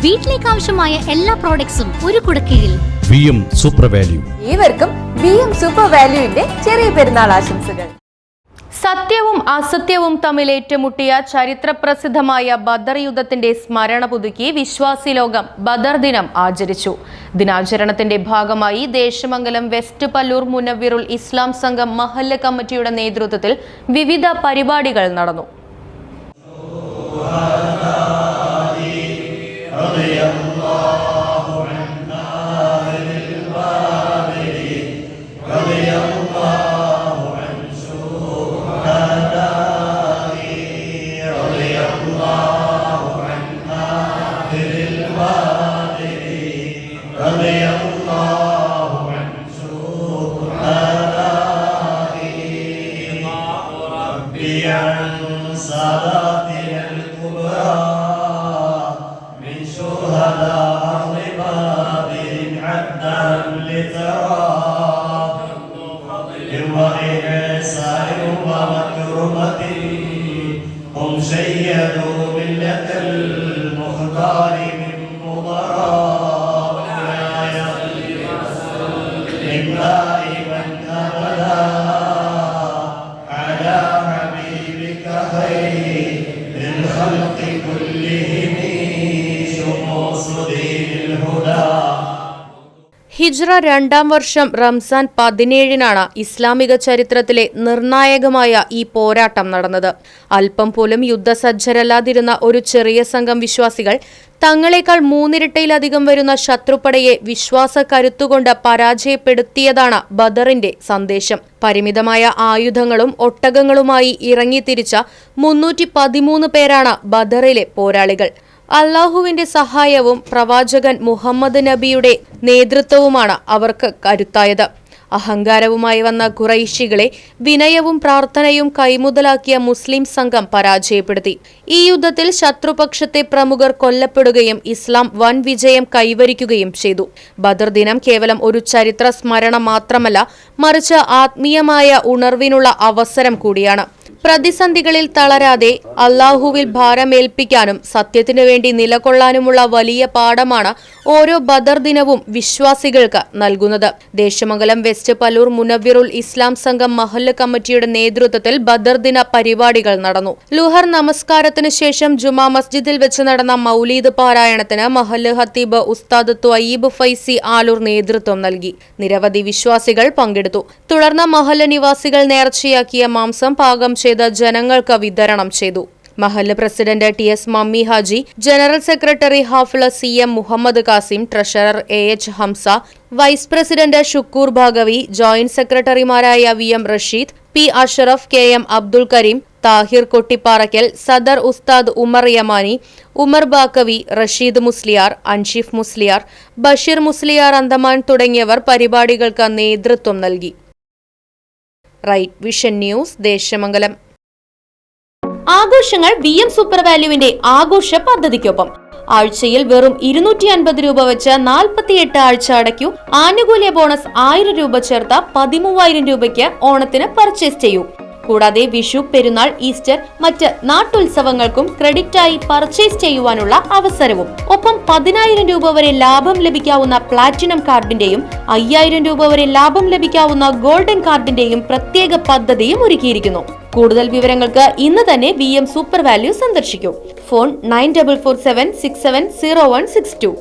വീട്ടിലേക്ക് ആവശ്യമായ എല്ലാ പ്രോഡക്ട്സും ഒരു കുടക്കീഴിൽ. VM super value. ഏവർക്കും VM സൂപ്പർ വാല്യൂവിന്റെ ചെറിയ പെരുന്നാൾ ആശംസകൾ. സത്യവും അസത്യവും തമ്മിൽ ഏറ്റുമുട്ടിയ ചരിത്രപ്രസിദ്ധമായ ബദർ യുദ്ധത്തിന്റെ സ്മരണ പുതുക്കി വിശ്വാസി ലോകം ബദർ ദിനം ആചരിച്ചു. ദിനാചരണത്തിന്റെ ഭാഗമായി ദേശമംഗലം വെസ്റ്റ് പല്ലൂർ മുനവ്വിറുൽ ഇസ്ലാം സംഘം മഹല്ല് കമ്മിറ്റിയുടെ നേതൃത്വത്തിൽ വിവിധ പരിപാടികൾ നടന്നു. هم شيدوا ملة المختار من مضراء دائما أبدا على حبيبك خير الخلق كلهم شموس دين الهدى. ഹിജ്റ 2-ാം വർഷം റംസാൻ 17-നാണ് ഇസ്ലാമിക ചരിത്രത്തിലെ നിർണായകമായ ഈ പോരാട്ടം നടന്നത്. അല്പം പോലും യുദ്ധസജ്ജരല്ലാതിരുന്ന ഒരു ചെറിയ സംഘം വിശ്വാസികൾ തങ്ങളെക്കാൾ 3 ഇരട്ടിയിലധികം വരുന്ന ശത്രുപടയെ വിശ്വാസ കരുത്തുകൊണ്ട് പരാജയപ്പെടുത്തിയതാണ് ബദറിന്റെ സന്ദേശം. പരിമിതമായ ആയുധങ്ങളും ഒട്ടകങ്ങളുമായി ഇറങ്ങിത്തിരിച്ച 313 പേരാണ് ബദറിലെ പോരാളികൾ. അള്ളാഹുവിന്റെ സഹായവും പ്രവാചകൻ മുഹമ്മദ് നബിയുടെ നേതൃത്വവുമാണ് അവർക്ക് കരുത്തായത്. അഹങ്കാരവുമായി വന്ന ഖുറൈശികളെ വിനയവും പ്രാർത്ഥനയും കൈമുതലാക്കിയ മുസ്ലിം സംഘം പരാജയപ്പെടുത്തി. ഈ യുദ്ധത്തിൽ ശത്രുപക്ഷത്തെ പ്രമുഖർ കൊല്ലപ്പെടുകയും ഇസ്ലാം വൻ വിജയം കൈവരിക്കുകയും ചെയ്തു. ബദർ ദിനം കേവലം ഒരു ചരിത്ര സ്മരണ മാത്രമല്ല, മറിച്ച് ആത്മീയമായ ഉണർവിനുള്ള അവസരം കൂടിയാണ്. പ്രതിസന്ധികളിൽ തളരാതെ അള്ളാഹുവിൽ ഭാരമേൽപ്പിക്കാനും സത്യത്തിനു വേണ്ടി നിലകൊള്ളാനുമുള്ള വലിയ പാഠമാണ് ഓരോ ബദർ ദിനവും വിശ്വാസികൾക്ക് നൽകുന്നത്. ദേശമംഗലം വെസ്റ്റ് പല്ലൂർ മുനവ്വിറുൽ ഇസ്ലാം സംഘം മഹല്ല് കമ്മിറ്റിയുടെ നേതൃത്വത്തിൽ ബദർ ദിന പരിപാടികൾ നടന്നു. ലുഹർ നമസ്കാരത്തിന് ശേഷം ജുമാ മസ്ജിദിൽ വെച്ച് നടന്ന മൗലീദ് പാരായണത്തിന് മഹല്ല് ഹത്തീബ് ഉസ്താദ് ത്വയ്യിബ് ഫൈസി ആലൂർ നേതൃത്വം നൽകി. നിരവധി വിശ്വാസികൾ പങ്കെടുത്തു. തുടർന്ന് മഹല്ല് നിവാസികൾ നേർച്ചയാക്കിയ മാംസം പാകം ചെയ്ത് ജനങ്ങൾക്ക് വിതരണം ചെയ്തു. മഹല്ല് president TS Mammi Haji, general secretary ഹാഫിള് CM Muhammad Kasim, treasurer AH Hamsa, vice president Shukkur Bhagavi, joint സെക്രട്ടറിമാരായ VM Rasheed, P Ashraf, KM Abdul Kareem, Thahir Kottipparakkal, സദർ ഉസ്താദ് ഉമർ യമാനി, ഉമർ ബാക്കവി, റഷീദ് മുസ്ലിയാർ, അൻഷിഫ് മുസ്ലിയാർ, ബഷീർ മുസ്ലിയാർ അന്തമാൻ തുടങ്ങിയവർ പരിപാടികൾക്ക് നേതൃത്വം നൽകി. Right vision news, Desamangalam. ആഘോഷങ്ങൾ VM സൂപ്പർ വാല്യൂവിന്റെ ആഘോഷ പദ്ധതിക്കൊപ്പം. ആഴ്ചയിൽ വെറും 250 രൂപ വെച്ച് 48 ആഴ്ച അടയ്ക്കൂ. ആനുകൂല്യ ബോണസ് 1000 രൂപ ചേർത്ത 13000 രൂപയ്ക്ക് ഓണത്തിന് പർച്ചേസ് ചെയ്യൂ. കൂടാതെ വിഷു, പെരുന്നാൾ, ഈസ്റ്റർ, മറ്റ് നാട്ടുത്സവങ്ങൾക്കും ക്രെഡിറ്റായി പർച്ചേസ് ചെയ്യുവാനുള്ള അവസരവും. ഒപ്പം 10000 രൂപ വരെ ലാഭം ലഭിക്കാവുന്ന പ്ലാറ്റിനം കാർഡിന്റെയും 5000 രൂപ വരെ ലാഭം ലഭിക്കാവുന്ന ഗോൾഡൻ കാർഡിന്റെയും പ്രത്യേക പദ്ധതിയും ഒരുക്കിയിരിക്കുന്നു. കൂടുതൽ വിവരങ്ങൾക്ക് ഇന്ന് തന്നെ VM സൂപ്പർ വാല്യൂ സന്ദർശിക്കൂ. ഫോൺ 9447670162.